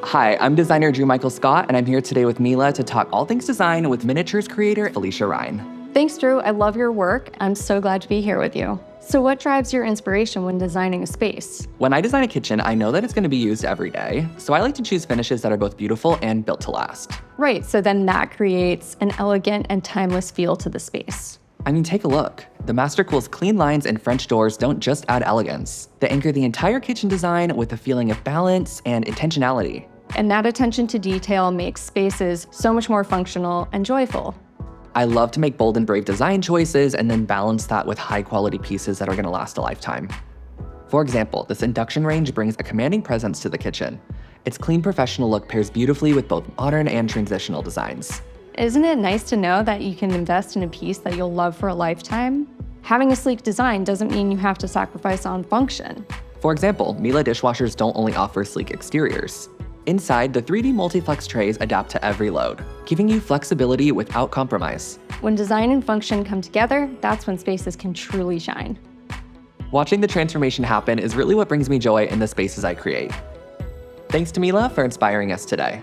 Hi, I'm designer Drew Michael Scott, and I'm here today with Mila to talk all things design with miniatures creator Alicia Ryan. Thanks, Drew. I love your work. I'm so glad to be here with you. So what drives your inspiration when designing a space? When I design a kitchen, I know that it's going to be used every day, so I like to choose finishes that are both beautiful and built to last. Right, so then that creates an elegant and timeless feel to the space. I mean, take a look. The Mastercool's clean lines and French doors don't just add elegance. They anchor the entire kitchen design with a feeling of balance and intentionality. And that attention to detail makes spaces so much more functional and joyful. I love to make bold and brave design choices and then balance that with high quality pieces that are gonna last a lifetime. For example, this induction range brings a commanding presence to the kitchen. Its clean professional look pairs beautifully with both modern and transitional designs. Isn't it nice to know that you can invest in a piece that you'll love for a lifetime? Having a sleek design doesn't mean you have to sacrifice on function. For example, Miele dishwashers don't only offer sleek exteriors. Inside, the 3D multi-flex trays adapt to every load, giving you flexibility without compromise. When design and function come together, that's when spaces can truly shine. Watching the transformation happen is really what brings me joy in the spaces I create. Thanks to Mila for inspiring us today.